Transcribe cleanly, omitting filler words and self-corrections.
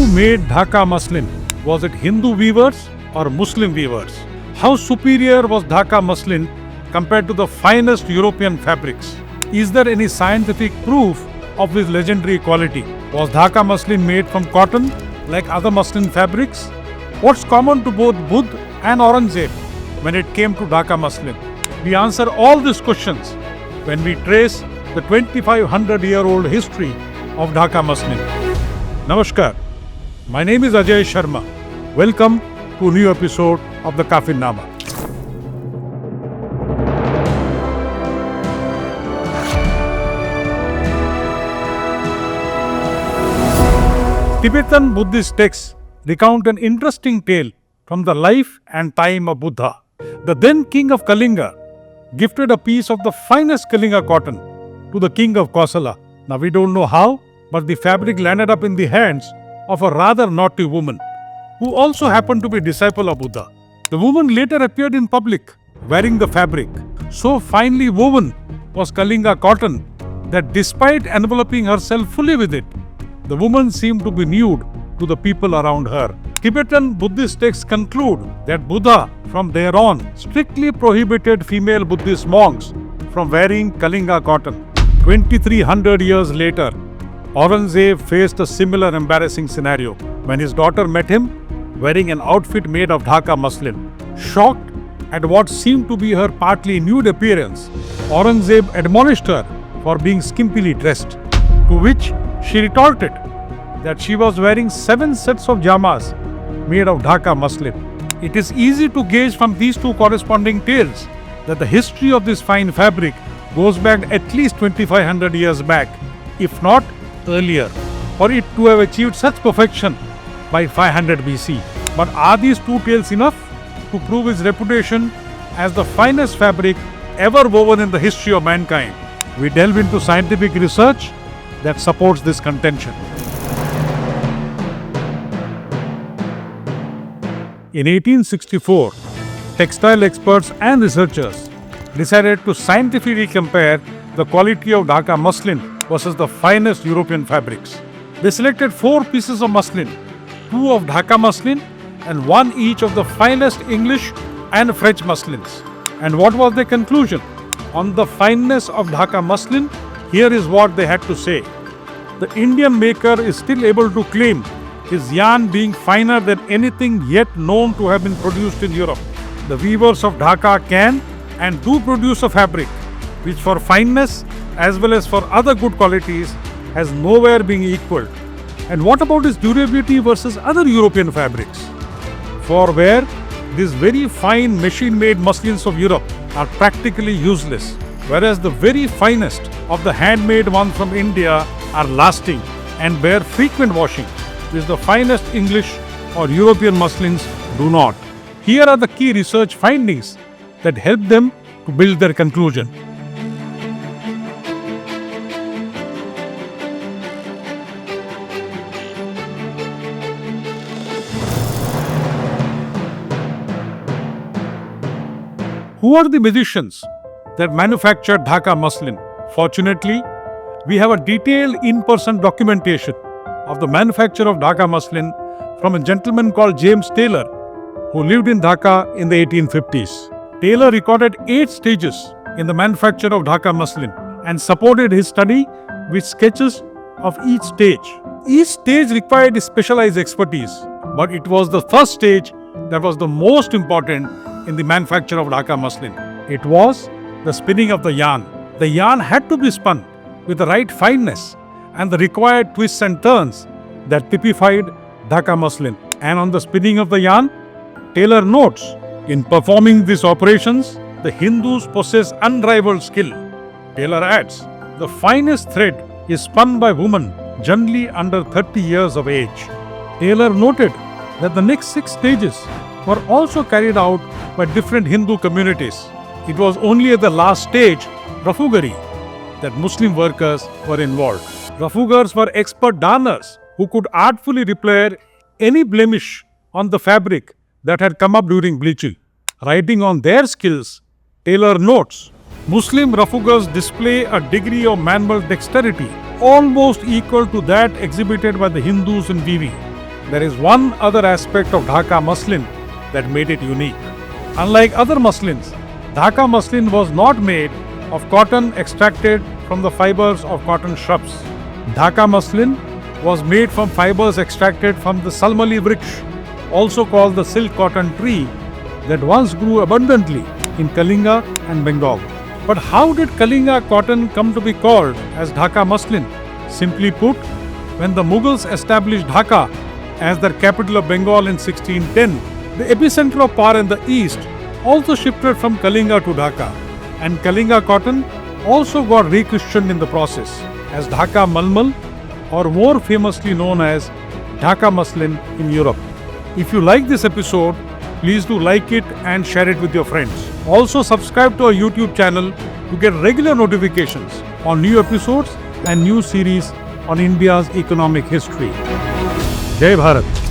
Who made Dhaka Muslin? Was it Hindu weavers or Muslim weavers? How superior was Dhaka Muslin compared to the finest European fabrics? Is there any scientific proof of this legendary quality? Was Dhaka Muslin made from cotton like other muslin fabrics? What's common to both Buddha and Aurangzeb when it came to Dhaka Muslin? We answer all these questions when we trace the 2500-year-old history of Dhaka Muslin. Namaskar. My name is Ajay Sharma. Welcome to a new episode of the Kafinnama. Tibetan Buddhist texts recount an interesting tale from the life and time of Buddha. The then king of Kalinga gifted a piece of the finest Kalinga cotton to the king of Kosala. Now we don't know how, but the fabric landed up in the hands of a rather naughty woman who also happened to be a disciple of Buddha. The woman later appeared in public wearing the fabric. So finely woven was Kalinga cotton that despite enveloping herself fully with it, the woman seemed to be nude to the people around her. Tibetan Buddhist texts conclude that Buddha, from there on, strictly prohibited female Buddhist monks from wearing Kalinga cotton. 2300 years later, Aurangzeb faced a similar embarrassing scenario when his daughter met him wearing an outfit made of Dhaka muslin. Shocked at what seemed to be her partly nude appearance, Aurangzeb admonished her for being skimpily dressed, to which she retorted that she was wearing 7 sets of jamas made of Dhaka muslin. It is easy to gauge from these two corresponding tales that the history of this fine fabric goes back at least 2500 years back, if not earlier, for it to have achieved such perfection by 500 BC. But are these two tales enough to prove its reputation as the finest fabric ever woven in the history of mankind? We delve into scientific research that supports this contention. In 1864, textile experts and researchers decided to scientifically compare the quality of Dhaka muslin versus the finest European fabrics. They selected 4 pieces of muslin, 2 of Dhaka muslin and 1 each of the finest English and French muslins. And what was their conclusion? On the fineness of Dhaka muslin, here is what they had to say. The Indian maker is still able to claim his yarn being finer than anything yet known to have been produced in Europe. The weavers of Dhaka can and do produce a fabric which for fineness as well as for other good qualities has nowhere been equaled. And what about its durability versus other European fabrics? For where these very fine machine-made muslins of Europe are practically useless, whereas the very finest of the handmade ones from India are lasting and bear frequent washing, which the finest English or European muslins do not. Here are the key research findings that help them to build their conclusion. Who are the musicians that manufactured Dhaka muslin? Fortunately, we have a detailed in-person documentation of the manufacture of Dhaka muslin from a gentleman called James Taylor, who lived in Dhaka in the 1850s. Taylor recorded 8 stages in the manufacture of Dhaka muslin and supported his study with sketches of each stage. Each stage required specialized expertise, but it was the first stage that was the most important in the manufacture of Dhaka muslin. It was the spinning of the yarn. The yarn had to be spun with the right fineness and the required twists and turns that typified Dhaka muslin. And on the spinning of the yarn, Taylor notes, in performing these operations, the Hindus possess unrivaled skill. Taylor adds, the finest thread is spun by women generally under 30 years of age. Taylor noted that the next 6 stages were also carried out by different Hindu communities. It was only at the last stage, Rafugari, that Muslim workers were involved. Rafugars were expert darners who could artfully repair any blemish on the fabric that had come up during bleaching. Writing on their skills, Taylor notes, Muslim Rafugars display a degree of manual dexterity almost equal to that exhibited by the Hindus in weaving. there is one other aspect of Dhaka Muslin that made it unique. Unlike other muslins, Dhaka Muslin was not made of cotton extracted from the fibers of cotton shrubs. Dhaka Muslin was made from fibers extracted from the Salmali Vriksh, also called the silk cotton tree, that once grew abundantly in Kalinga and Bengal. But how did Kalinga cotton come to be called as Dhaka Muslin? Simply put, when the Mughals established Dhaka as their capital of Bengal in 1610, the epicenter of power in the east also shifted from Kalinga to Dhaka, and Kalinga cotton also got re-christianed in the process as Dhaka Malmal, or more famously known as Dhaka Muslin in Europe. If you like this episode, please do like it and share it with your friends. Also subscribe to our YouTube channel to get regular notifications on new episodes and new series on India's economic history. Jai Bharat!